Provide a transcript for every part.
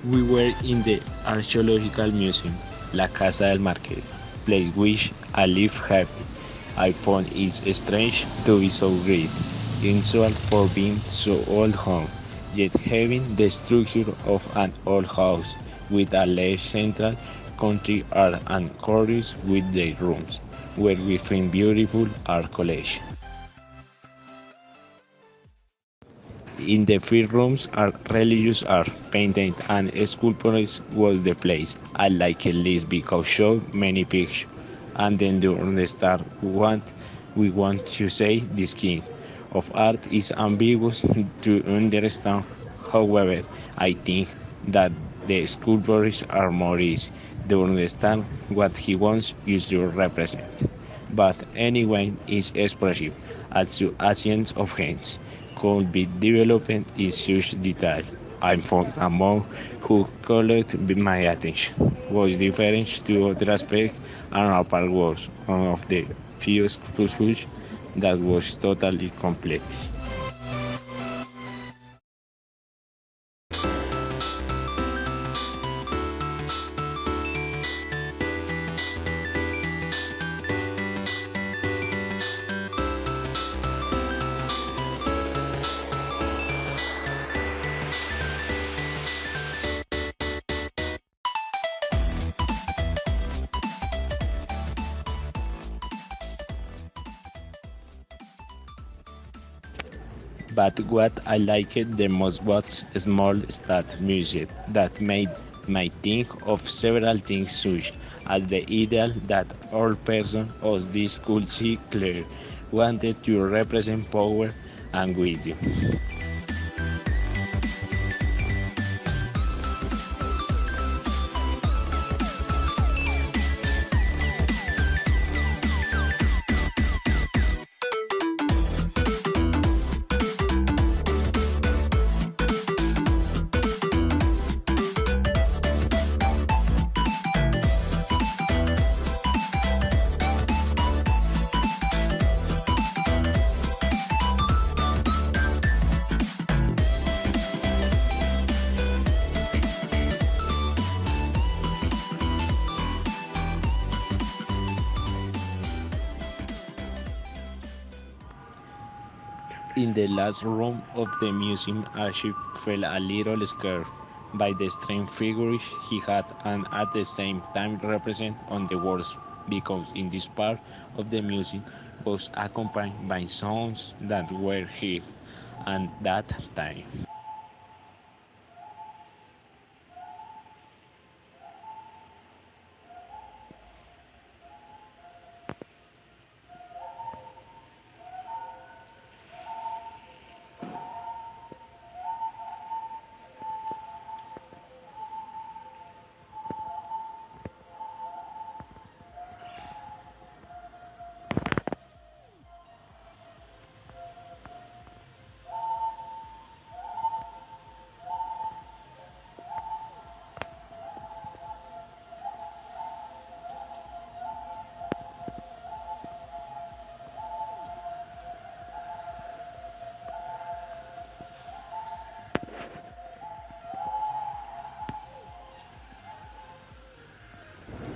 We were in the Archaeological Museum, La Casa del Marqués, place which I live happy. I found it strange to be so great, unusual for being so old home, yet having the structure of an old house with a large central country art and corridors with their rooms, where we find beautiful art collection. In the free rooms are religious art, painting and sculptures was the place. I like it least because show many pictures. And then during the start we want to say this kind of art is ambiguous to understand. However, I think that the sculptures are more easy to understand what he wants you to represent. But anyway is expressive, as to actions of hands could be developed in such detail. I found a monk who called my attention. Was different to other aspects, and apart was one of the few sculptures that was totally complete. But what I liked the most was small stat music that made me think of several things such as the ideal that all person of this culture clear wanted to represent power and wisdom. In the last room of the museum, Archie felt a little scared by the strange figures he had and at the same time represent on the walls because in this part of the museum was accompanied by sounds that were heard at that time.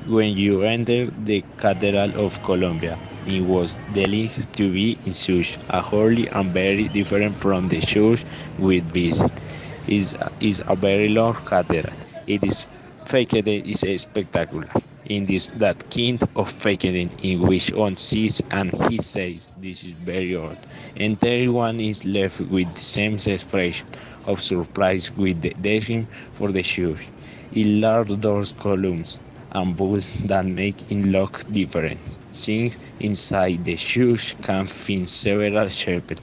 When you entered the Cathedral of Colombia, it was delightful to be in such a holy and very different from the church with visit. Is a very large cathedral. It is faked is a spectacular. In this that kind of faking in which one sees and he says this is very odd, and everyone is left with the same expression of surprise with the design for the church. In large doors columns and booths that make it look different. Since inside the church can find several chapels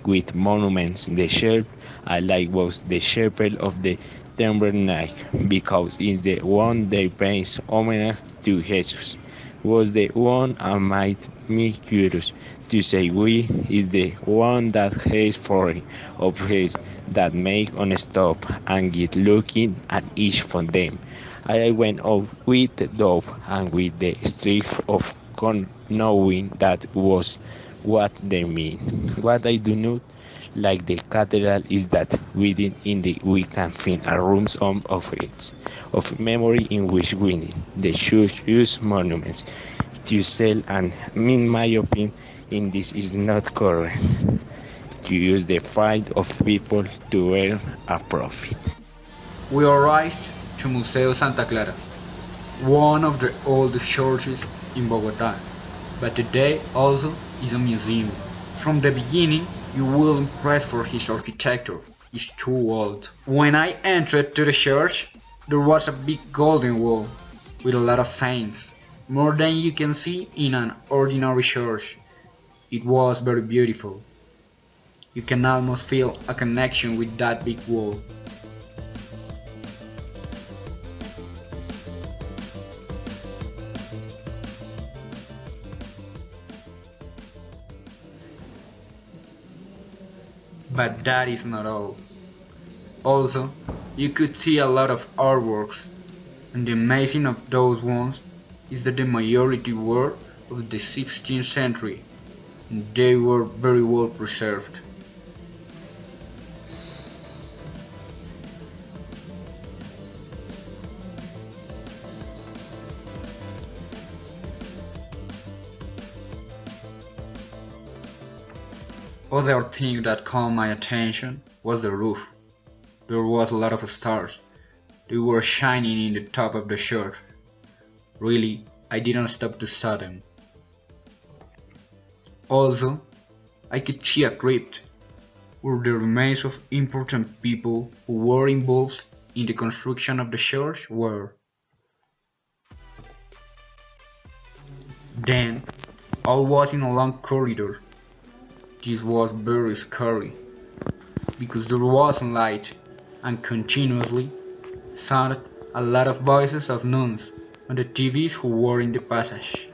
with monuments. The chapel I like was the chapel of the Tabernacle because it's the one they pay homage to Jesus. Was the one I made me curious to say we is the one that has foreign objects that make on stop and get looking at each of them. I went out with the dove and with the streak of knowing that was what they mean. What I do not like the cathedral is that within in the we can find a room of it, of memory in which we need the church use monuments to sell and in my opinion in this is not correct to use the fight of people to earn a profit. We arrived to Museo Santa Clara, one of the oldest churches in Bogota, but today also is a museum. From the beginning, you will impress for his architecture. It's too old. When I entered to the church, there was a big golden wall with a lot of saints, more than you can see in an ordinary church. It was very beautiful. You can almost feel a connection with that big wall. But that is not all. Also, you could see a lot of artworks, and the amazing of those ones is that the majority were of the 16th century, and they were very well preserved. Other thing that caught my attention was the roof. There was a lot of stars. They were shining in the top of the church. Really, I didn't stop to saw them. Also, I could see a crypt where the remains of important people who were involved in the construction of the church were. Then, I was in a long corridor. This was very scary because there wasn't light and continuously sounded a lot of voices of nuns on the TVs who were in the passage.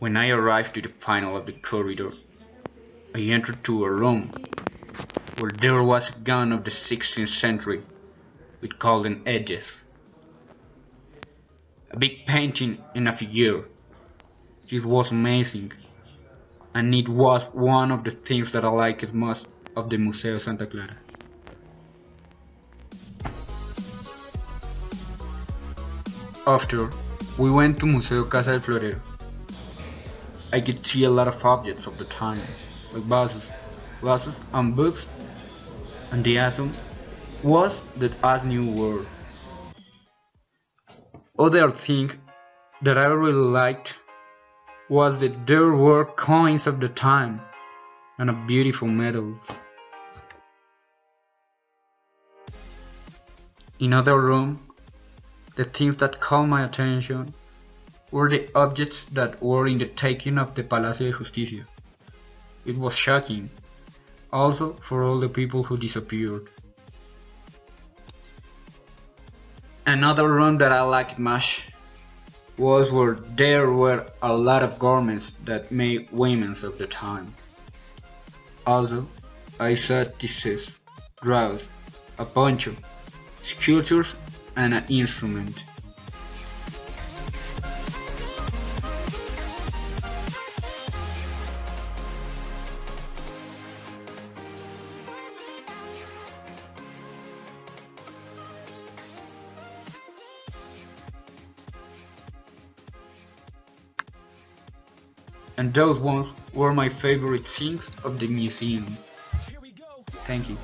When I arrived to the final of the corridor, I entered to a room where there was a gun of the 16th century with golden edges, a big painting and a figure. This was amazing, and it was one of the things that I liked most of the Museo Santa Clara. After, we went to Museo Casa del Florero. I could see a lot of objects of the time, like vases, glasses, and books, and the awesome was that as new world. Other thing that I really liked was that there were coins of the time and beautiful medals. In other room, the things that caught my attention were the objects that were in the taking of the Palacio de Justicia. It was shocking, also for all the people who disappeared. Another room that I liked much was where there were a lot of garments that made women's of the time. Also, I saw tissues, drawers, a poncho, sculptures, and an instrument. And those ones were my favorite things of the museum. Thank you.